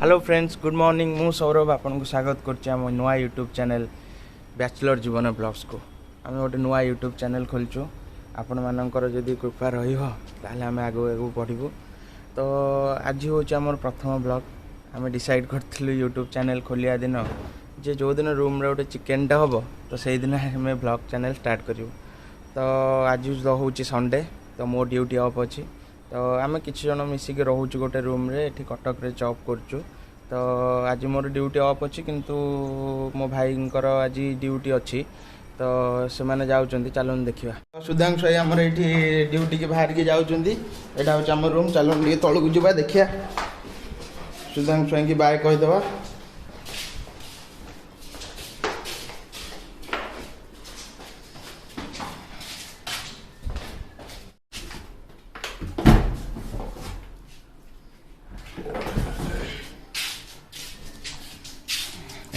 Hello friends good morning मु सौरभ आपन को स्वागत करछि हम नुआ यूट्यूब चैनल बैचलर जीवन ब्लॉग्स को आम गोटे नुआ यूट्यूब चैनल खोलचु आपण मानकर जदि कृपा रहिबो ताले आम आगो आगो बढ़िबो। तो आज होछि हमर प्रथम ब्लॉग आम डिसाइड करथिलु यूट्यूब चैनल खोलिया दिन जे जो दिन रूम रे गोटे चिकेन टा हबो तो सेही दिन हम ब्लॉग चैनल स्टार्ट करिवो। तो आज होछि संडे तो मो ड्यूटी ऑफ अछि तो आम किसी जन मिसिक रोचु गोटे रूम रे एठी कटक रे जॉब करचु। तो आज मोर ड्यूटी ऑफ अछि किंतु मो भाईंकर आज ड्यूटी अछि तो से माने जाउचंदी चलन देखिबा। सुधांशु भाई हमर एठी ड्यूटी के बाहर के जाउचंदी एटा होछ हमर रूम चलन लिए तळु को जिबा देखिया। सुधांशु भाई की बाय कहि देबा।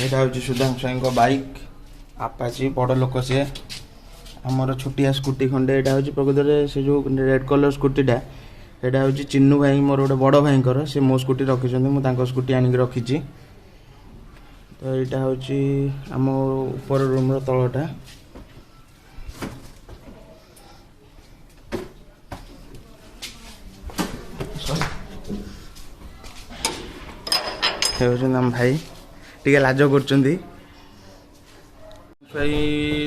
एटा हूँ सुधांशु भाई बाइक आपाची बड़ लोक सी आमर छोटिया स्कूटी खंडे एटा हूँ प्रकृत से जो रेड कलर स्कूटीटा एटा हूँ चिन्नू भाई मोर गोटे बड़ भाईंकर से मो स्कूटी रखिछन्ती मु स्कूटी आनिक रखिछि। तो यहाँ हूँ आम ऊपर रूम तलटा आम भाई टिके लाज करचंदी भाई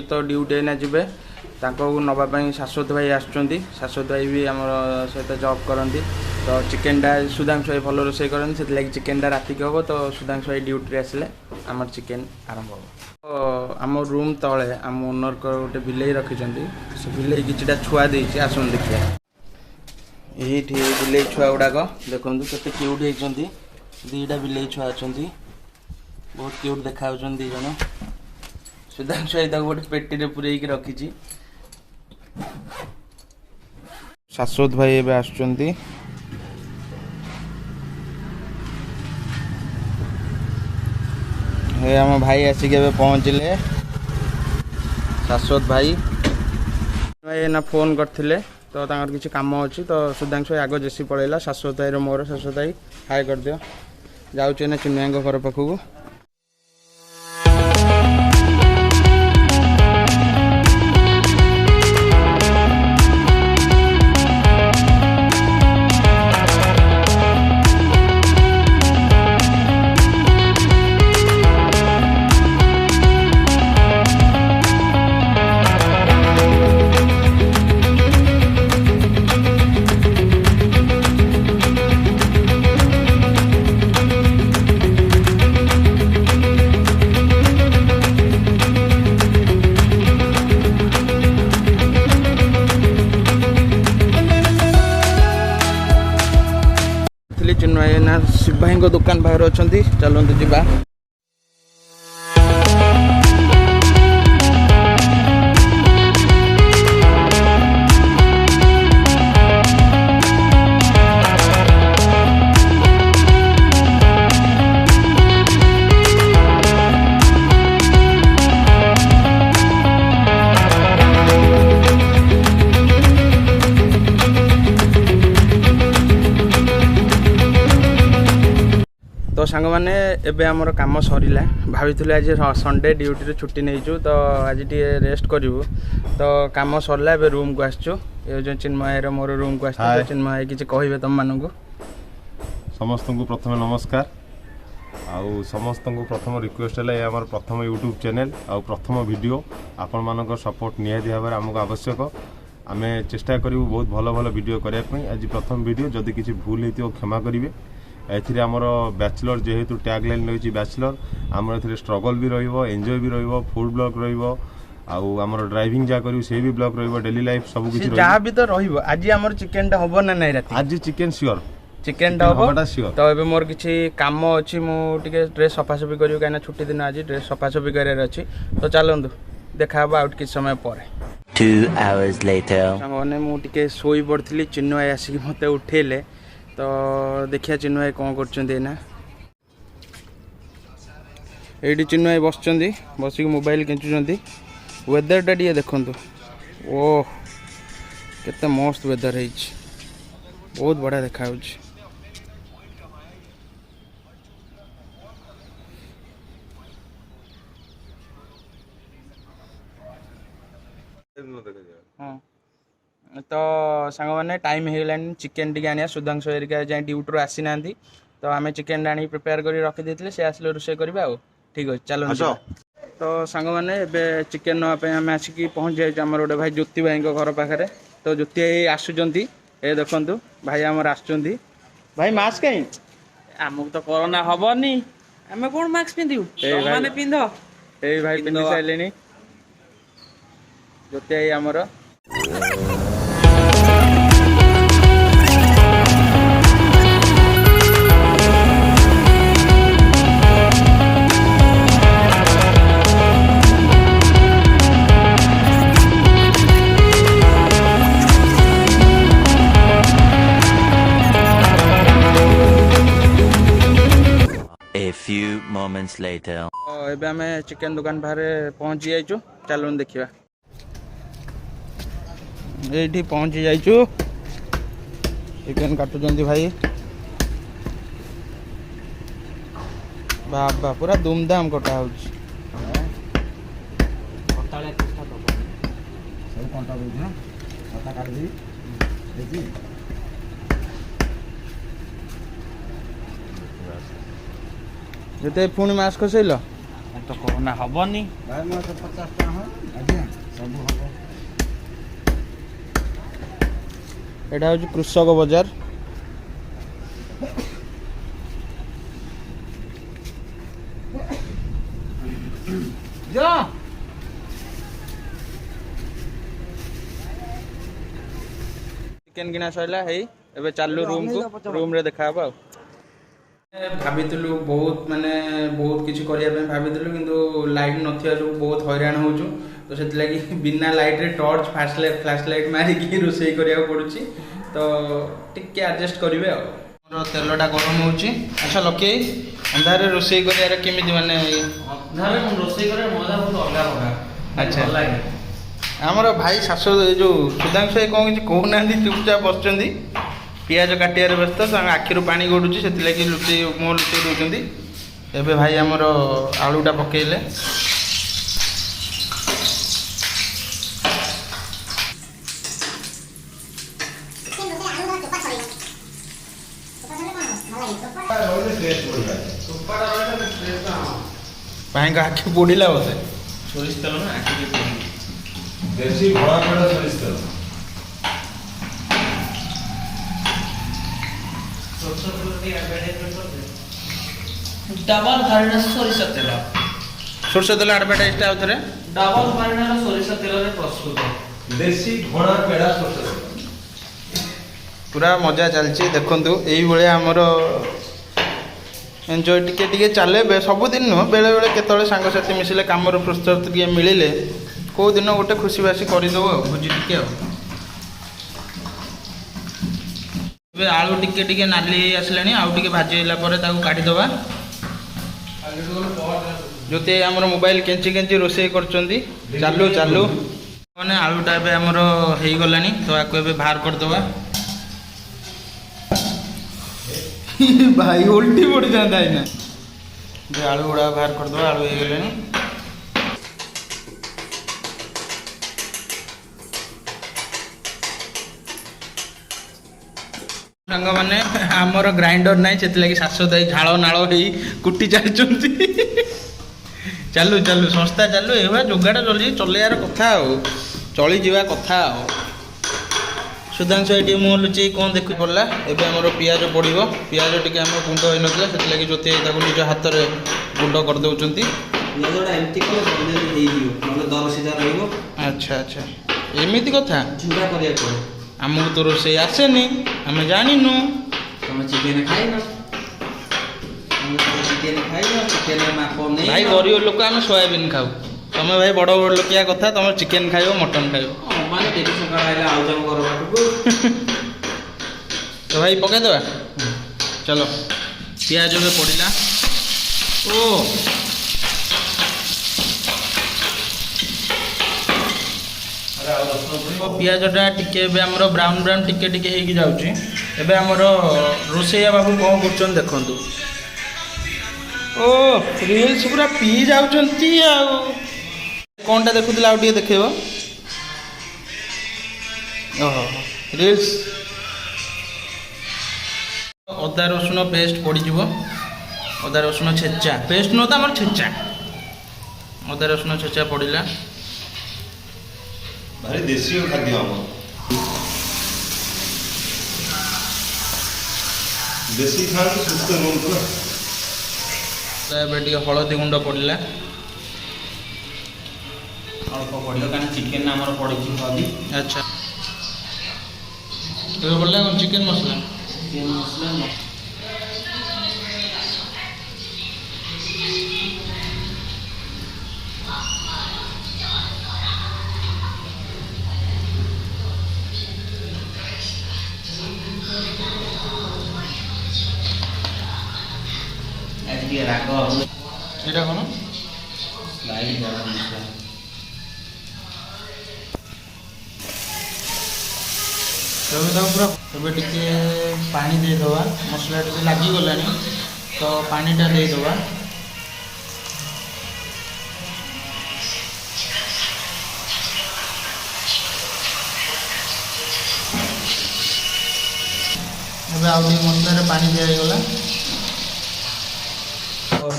तो ड्यूटी ना जीवे ताको नबा पई शाश्वत भाई आछचंदी। शाश्वत भाई भी हमर सहित जॉब करंती तो चिकेन टा सुधांशु भाई भल रोसे करंती से लागी चिकेन टा राति के होबो तो सुधांशु भाई ड्यूटी रे आसले हमर चिकेन आरंभ होबो। तो हम रूम तळे हम ओनर को गोटे बिलेई रखिचंदी से बिलेई किछटा छुआ देछि आसन देखिया। एही बिलेई छुआ गुडा को देखंतु केते क्यूट हेचंदी दीटा बिलेई छुआ अछंती बहुत क्यूट देखा दी जन। सुधांशु भाई गोटे पेटी रे पुरई के रखी। शाश्वत भाई एबे आछुंती हे हम भाई आसिक पहुँचले। शाश्वत भाई ना फोन करथिले तो तांकर किछि काम अछि तो सुधांशु भाई आगो जेसी पळेला। शाश्वत भाई रो मोर शाश्वत भाई हाय कर दियो जाउचे ना चिन्मय घर पाखु। चिन्मय ना शिव भाई को दुकान बाहर अच्छा चलते जीवा। तो सांग मैंने एबे हमर काम सरीला भाविथुले आज संडे ड्यूटी रे छुट्टी नहींचु तो आज टी रेस्ट करिवु तो काम सरला एबे रूम को आछछु। ए जो चिन्मय रो मोर रूम को आछछु तो चिन्मय किछि कहिबे तम मानन को समस्त को प्रथम नमस्कार आउ समस्त को प्रथम रिक्वेस्ट है हमर प्रथम यूट्यूब चैनल आउ प्रथम वीडियो आपण मानकर सपोर्ट निहाती भाव हमको आवश्यक आमे चेष्टा करिवु बहुत भलो भलो वीडियो करिया पई। आज प्रथम वीडियो जदि किछि भूल हेतियो क्षमा करिवे। एथिरे हमर बैचलर जेहेतु टैग लाइन रही बैचलर आमर एथिरे स्ट्रगल भी रहिबो एन्जॉय भी रहिबो फूड ब्लॉग रहिबो आउ हमर ड्राइविंग जा करियो से भी ब्लॉग रहिबो डेली लाइफ सब किछि रहिबो जा भी तो रहिबो। आज हमर चिकेन टा होबो ना नै राती आज चिकेन श्योर चिकेन टा होबो तो एबे मोर किछि काम अछि मु टिके ड्रेस सफा सफी करियो काना छुट्टी दिन आज ड्रेस सफा सफी करे अछि तो चलंदु देखाबा आउट किछ समय परे। 2 hours later माने मु टिके सोई पड़थली चिन्नू भाई आसी मते उठेले तो देखिया चिन्नू भाई कौन करछन्ती ना एडी चिन्नू भाई बसचंदी बसिक मोबाइल केंचुचंती वेदर टा टिके देखंतु ओह केते मस्त वेदर है बहुत बढ़िया देखा। तो सांग मैंने टाइम हो चिकेन टी आने सुधांशु हेरिका जाए ड्यूटी आसी ना तो आम चिकेन आनी प्रिपेयर कर रखी देते से आसिले रोषे करवा ठीक अच्छे चलो तो सांग मैंने चिकेन नापी आम आसिक पहुँच जाए आम गोटे भाई ज्योति भाई घर पाखे तो ज्योति भाई आसुँच ए देखु भाई आमर आसुँच भाई मास्क कहीं आमको तो कोरोना हबनी आमे कौन मास्क पिंधु माने पिंध ए भाई पिंधि सारे ज्योति भाई आमर A few moments later. एबे आमे चिकेन दुकान बाहर पहुंची जाइछु चलो देखिबा एठी पहुंची जाइछु चिकेन काटु जंदी भाई बाबा पूरा धूमधाम कटा होछि कोताले किस्ता तो सब कंटा बुझ ना कथा काट दी देखी जते पुणी मास्क खसैलो तो कोरोना हबनी भाई मैं तो 50 टका हो आज्ञा सब हो एटा होछि कृषक बाजार जा चिकेन किना सैला हेई एबे चालू रूम रे देखाबा भाविलु बहुत माने बहुत किसी करने भाविलु कि लाइट नथिया बहुत हैरान होचु तो से लगी बिना लाइट रे टॉर्च फ्लैश लाइट मारिकी रोषे करिया पड़ुची तो टिके एडजस्ट करिवे आ तेलटा गरम होची अच्छा लके अंधार रे रोषे करिया केमिति माने अंधारे हम रोषे करे मजा बहुत अलग होगा अच्छा लागे हमर भाई शाशु जो सुधांशु भाई कौन किसी कहना चुपचाप बसचंदी पियाज काटियार व्यस्त आखिर पानी गड़ुची से लुचे मुँह लुचे दौरान एवं भाई आमर आलूटा पकेले भाई का आखि पोड़ा बोधे सोरिष तेल ना आखि के देसी घोड़ा पेड़ा सोरिष तेल डबल फारिना सोरिष तेल सोरष तेल आडभर्टाइज आउे डबल फारिना सोरिष तेल रे प्रस्तुत देसी घोड़ा पेड़ा सोरिष तेल पूरा मजा चलती देखु ये आमर एंजॉय टिके टिके चले सबुदिन नुह बेले बेले केतले सांगसाथी मिसिले काम प्रस्तुत टिके मिलिले कौ दिन गोटे खुशी बासी करदेव भोजी टिके ए आलू टिके टिके नाली आसलानी आउ टिके भाजीला काढ़ीदबा जो आमर मोबाइल केंची केंची रोषे कर चालू चालू मैंने आलूटा ए आमर हो गलानी तो आपको ए बाहर करदबा भाई उल्टी पड़ जाता है ना आलू गुड़ा बाहर करदे आलू हो गले सांग मैंने आमर ग्राइंडर नाई से लगी शाश्वत झाड़ नाल हो कुटी चलती चालू चालू संस्था चालू ये जोगाड़ चल चलैयार कथा चली जा कथा सुधांशु ये मुँह लुचे कौन देख पड़ा एवं आम पिज पड़ो पिज टी आम गुंड हो नाला से ज्योति निज हाथ में गुंड करदे अच्छा अच्छा एमती कथा आमको तो रोषे आसेनी आम जानू भाई गरीब लोक आम सोयाबीन खाऊ तुम भाई बड़ बड़ लोकिया कथा तुम चिकेन खाइब मटन खाइब तो भाई पकईदे चलो पिज भी पड़ा ओ पिजटा टिके ब्राउन ब्राउन टिके टिके हो जाऊँगी एवं आमर रोषैया बाबू कौन कर देखु ओ रिल्स पूरा पी जाऊँगी कौनटा देखुला आउ टे देखेब ଓହୋ ରିଲ୍ସ ଅଦା ରସୁଣ ପେଷ୍ଟ ପଡ଼ିଯିବ। ଅଦା ରସୁଣ ଛେଚା ପେଷ୍ଟ ନୁହଁ ତ ଆମର ଛେଚା। ଅଦା ରସୁଣ ଛେଚା ପଡ଼ିଲା। ଭାରି ଦେଶୀ ଖାଦ୍ୟ ଆମର। ଦେଶୀ ଖାଆନ୍ତୁ ସୁସ୍ଥ ରୁହନ୍ତୁ ନା। ଏବେ ଟିକେ ହଳଦୀ ଗୁଣ୍ଡ ପଡ଼ିଲା। ଅଳ୍ପ ପଡ଼ିବ କାରଣ ଚିକେନ୍ ଆମର ପଡ଼ିଛି ହଳଦୀ। ଆଚ୍ଛା ଏବେ ପଡ଼ିଲା ଚିକେନ୍ ମସଲା। ଚିକେନ୍ ମସଲା ଟିକେ ରାଗ ଏଇଟା କ'ଣ ସ୍ଲାଇଡ୍ ଗରମ ମସଲା। ଏବେ ତାକୁ ପୁରା ଏବେ ଟିକେ ପାଣି ଦେଇଦେବା। ମସଲା ଟିକେ ଲାଗିଗଲାଣି ତ ପାଣିଟା ଦେଇଦେବା। ଏବେ ଆଉ ଟିକେ ମସଲାରେ ପାଣି ଦିଆହେଇଗଲା।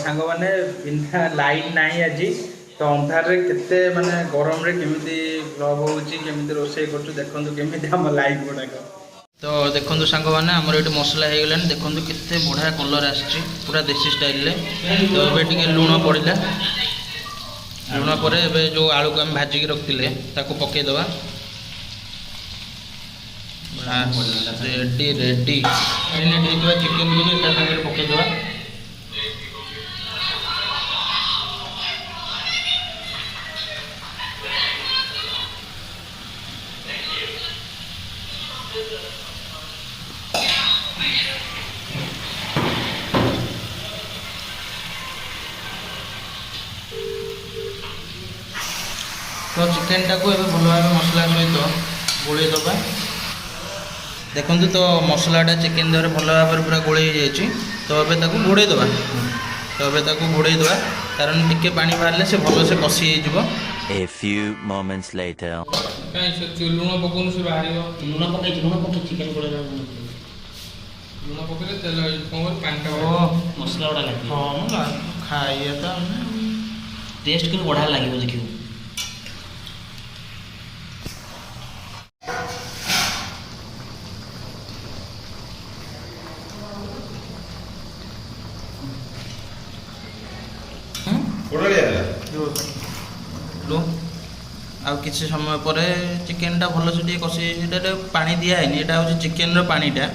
ସାଙ୍ଗମାନେ ବିନା ଲାଇଟ୍ ନାହିଁ ଆଜି ତ ଅନ୍ଧାରରେ କେତେ ମାନେ ଗରମରେ କେମିତି ବ୍ଲଗ୍ ହେଉଛି କେମିତି ରୋଷେଇ କରୁଛୁ ଦେଖନ୍ତୁ କେମିତି ଆମ ଲାଇଟ୍ ଗୁଡ଼ାକ। ତ ଦେଖନ୍ତୁ ସାଙ୍ଗମାନେ ଆମର ଏଠି ମସଲା ହେଇଗଲାଣି। ଦେଖନ୍ତୁ କେତେ ବଢ଼ିଆ କଲର୍ ଆସିଛି ପୁରା ଦେଶୀ ଷ୍ଟାଇଲ୍ରେ। ତ ଏବେ ଟିକେ ଲୁଣ ପଡ଼ିଲା। ଲୁଣ ପରେ ଏବେ ଯେଉଁ ଆଳୁକୁ ଆମେ ଭାଜିକି ରଖିଥିଲେ ତାକୁ ପକାଇଦେବା। ରେଡ଼ି ରେଡ଼ି ହେଇଥିବା ଚିକେନ୍କୁ ବି ତା ସାଙ୍ଗରେ ପକାଇଦେବା। तो चिकेन टाको एबे भल भाव मसला सहित गोलई दबा। देखंतु तो मसलाटा चिकेन देहरे भल भाव पूरा गोलई जाइए। तो एबे ताको घोड़े दबा। तो एबे ताको घोड़े दबा कारण टिके पानी बाहरले से भल से कसी हो। A few moments later. କାଇଁ ସେ ଲୁଣ ପକଉनु ସେ ବାହାରିବ। ଲୁଣ ପକେଇ ଚିକେନ୍ ଗୋଳେଇଲା ଲୁଣ ପକେଇଲେ ତେଲ କ'ଣ ପାଣିଟା ମସଲା ଗୁଡ଼ା ଲାଗିବ। ହଁ ମୁଁ ଖାଇବା ତ ଟେଷ୍ଟ କିନ୍ତୁ ବଢ଼ିଆ ଲାଗିବ ଦେଖିବୁ। लो आउ किसी समय पर चिकेनटा भलसे टे कषि ये पानी दिखाई यहाँ हूँ चिकेन पानीटा।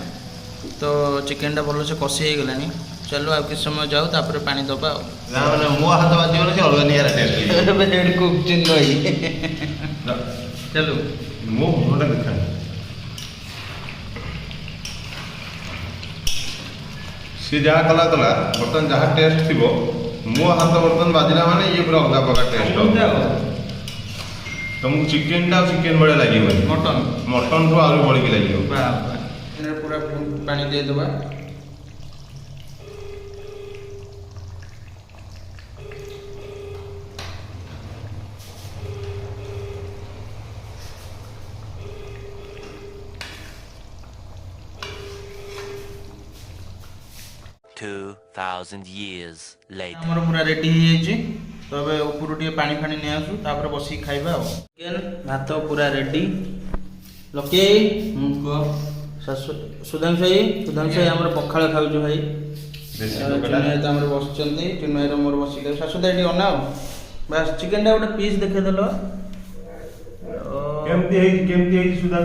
तो चिकेनटा भलसे कषि हो गलानी। चलो आउ किसी समय जाऊ तापर पानी दबा। चलो सी जहाँ कला कला बर्तन जहाँ टेस्ट थी मो हाथ बर्तन बाजिला माने ये पूरा अलग प्रकार टेस्ट तुमको चिकेन टा चिकेन बड़े लगे मटन मटन ठू आलू बढ़ी लगे पूरा पानी दे दबा। 2000 years later. हमर पूरा रेडी हो जाइए। तो अब ऊपर टे पानी फानी नहीं आसू तापर बस खाइबा। चिकेन भात पूरा रेडी। लके सुधांशु भाई आम पखाड़ खाऊ भाई। चिन्मय तो आम बस चिन्मय मोर बस शाश्वत ये अनाओ बस चिकेन टा गोटे पीस देखेदेल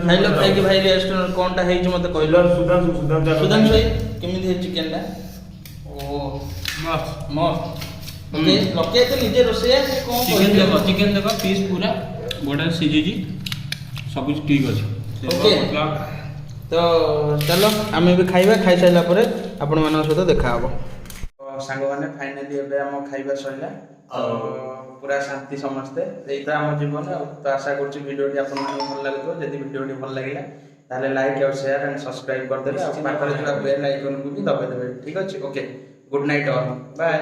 खाइल खाई भाई रेस्ट कौन टा मत कहल सुधांशु भाई केमी चिकेन टा मस्त लके तो निजे रोसैया चिकेन देख पीस पूरा बड़ा सीझी सब ठीक अच्छे। ओके तो चलो आम भी खाइबा खाई सारा पर आपण मान सहित देखा हम सांग मैंने फाइनाली एम खाइबा सैला पूरा शांति समस्ते यही तो आम जीवन। तो आशा कर भिडियो आपको भल लगे जब भिडियो भल लगे ताले लाइक और शेयर एंड सब्सक्राइब करदे पाखरे जो बेल आइकन को भी दबाई देवे। ठीक अच्छे okay good night all bye.